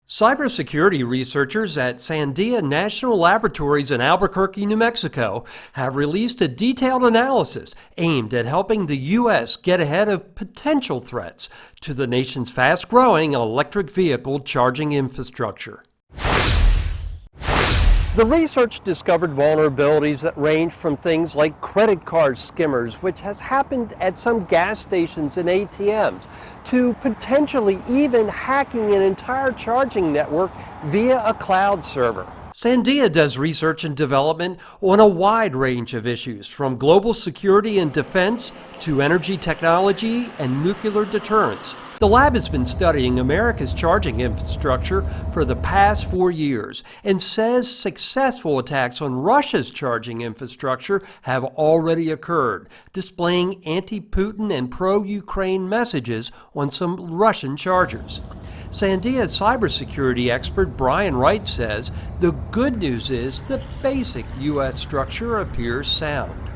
Cybersecurity researchers at Sandia National Laboratories in Albuquerque, New Mexico, have released a detailed analysis aimed at helping the U.S. get ahead of potential threats to the nation's fast-growing electric vehicle charging infrastructure. The research discovered vulnerabilities that range from things like credit card skimmers, which has happened at some gas stations and ATMs, to potentially even hacking an entire charging network via a cloud server. Sandia does research and development on a wide range of issues, from global security and defense to energy technology and nuclear deterrence. The lab has been studying America's charging infrastructure for the past 4 years and says successful attacks on Russia's charging infrastructure have already occurred, displaying anti-Putin and pro-Ukraine messages on some Russian chargers. Sandia's cybersecurity expert Brian Wright says the good news is the basic U.S. structure appears sound.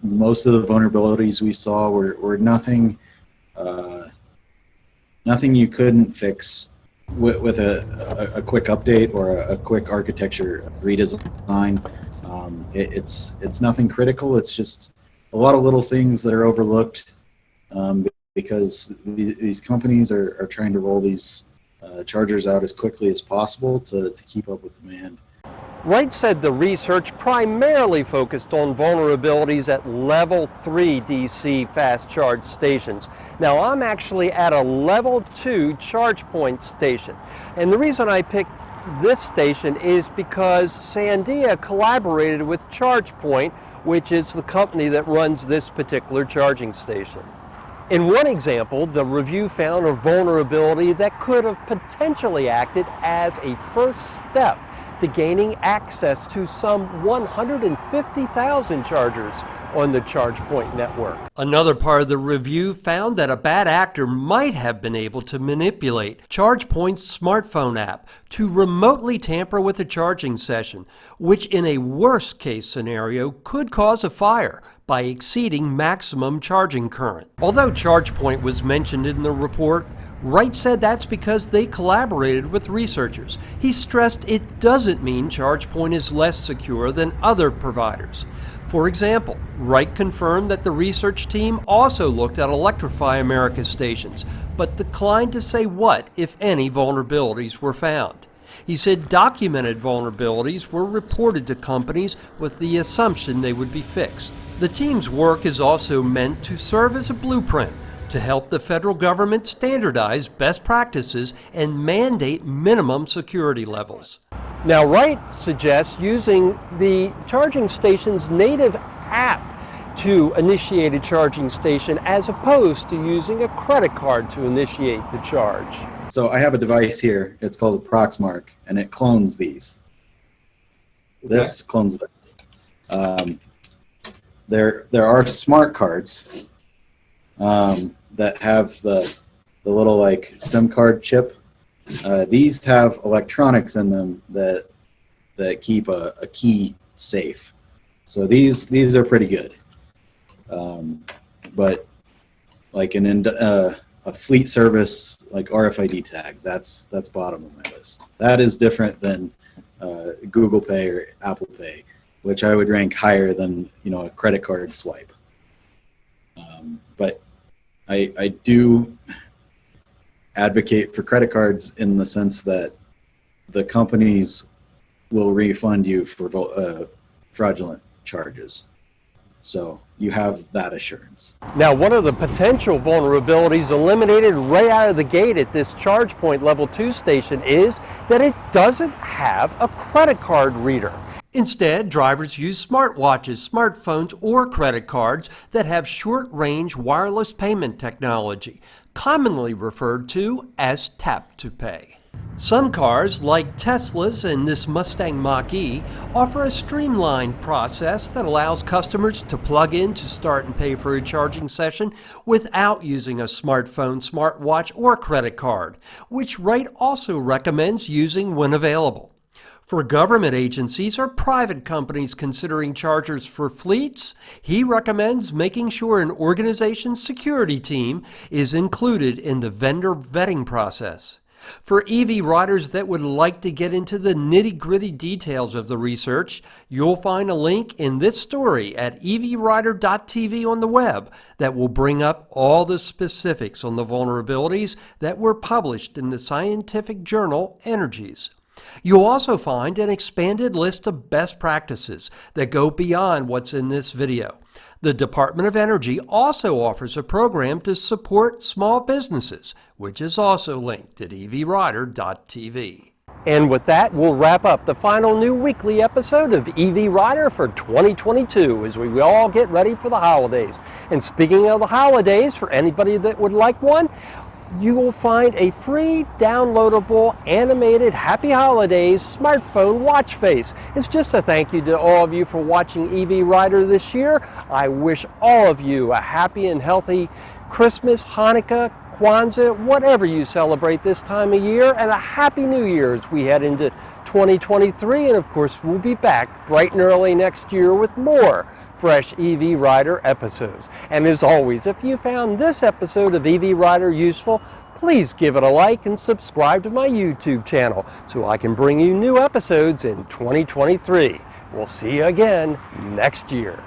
Most of the vulnerabilities we saw were nothing you couldn't fix with a quick update or a quick architecture redesign. It's nothing critical. It's just a lot of little things that are overlooked because these companies are trying to roll these chargers out as quickly as possible to keep up with demand. Wright said the research primarily focused on vulnerabilities at level 3 DC fast charge stations. Now, I'm actually at a level 2 ChargePoint station. And the reason I picked this station is because Sandia collaborated with ChargePoint, which is the company that runs this particular charging station. In one example, the review found a vulnerability that could have potentially acted as a first step to gaining access to some 150,000 chargers on the ChargePoint network. Another part of the review found that a bad actor might have been able to manipulate ChargePoint's smartphone app to remotely tamper with a charging session, which in a worst-case scenario could cause a fire by exceeding maximum charging current. Although ChargePoint was mentioned in the report, Wright said that's because they collaborated with researchers. He stressed it doesn't mean ChargePoint is less secure than other providers. For example, Wright confirmed that the research team also looked at Electrify America stations, but declined to say what, if any, vulnerabilities were found. He said documented vulnerabilities were reported to companies with the assumption they would be fixed. The team's work is also meant to serve as a blueprint to help the federal government standardize best practices and mandate minimum security levels. Now, Wright suggests using the charging station's native app to initiate a charging station as opposed to using a credit card to initiate the charge. So I have a device here. It's called a Proxmark, and it clones these. This clones this. There are smart cards that have the little like SIM card chip. These have electronics in them that keep a key safe. So these are pretty good. But like a fleet service like RFID tag, that's bottom of my list. That is different than Google Pay or Apple Pay, which I would rank higher than a credit card swipe. But I do advocate for credit cards in the sense that the companies will refund you for fraudulent charges. So you have that assurance. Now, one of the potential vulnerabilities eliminated right out of the gate at this ChargePoint Level 2 station is that it doesn't have a credit card reader. Instead, drivers use smartwatches, smartphones, or credit cards that have short-range wireless payment technology, commonly referred to as tap-to-pay. Some cars, like Tesla's and this Mustang Mach-E, offer a streamlined process that allows customers to plug in to start and pay for a charging session without using a smartphone, smartwatch, or credit card, which Wright also recommends using when available. For government agencies or private companies considering chargers for fleets, he recommends making sure an organization's security team is included in the vendor vetting process. For EV riders that would like to get into the nitty-gritty details of the research, you'll find a link in this story at evrider.tv on the web that will bring up all the specifics on the vulnerabilities that were published in the scientific journal Energies. You'll also find an expanded list of best practices that go beyond what's in this video. The Department of Energy also offers a program to support small businesses, which is also linked at evrider.tv. And with that, we'll wrap up the final new weekly episode of EV Rider for 2022 as we all get ready for the holidays. And speaking of the holidays, for anybody that would like one, you will find a free downloadable animated Happy Holidays smartphone watch face. It's just a thank you to all of you for watching EV Rider this year. I wish all of you a happy and healthy Christmas, Hanukkah, Kwanzaa, whatever you celebrate this time of year, and a Happy New Year as we head into 2023. And of course, we'll be back bright and early next year with more fresh EV Rider episodes. And as always, if you found this episode of EV Rider useful, please give it a like and subscribe to my YouTube channel so I can bring you new episodes in 2023. We'll see you again next year.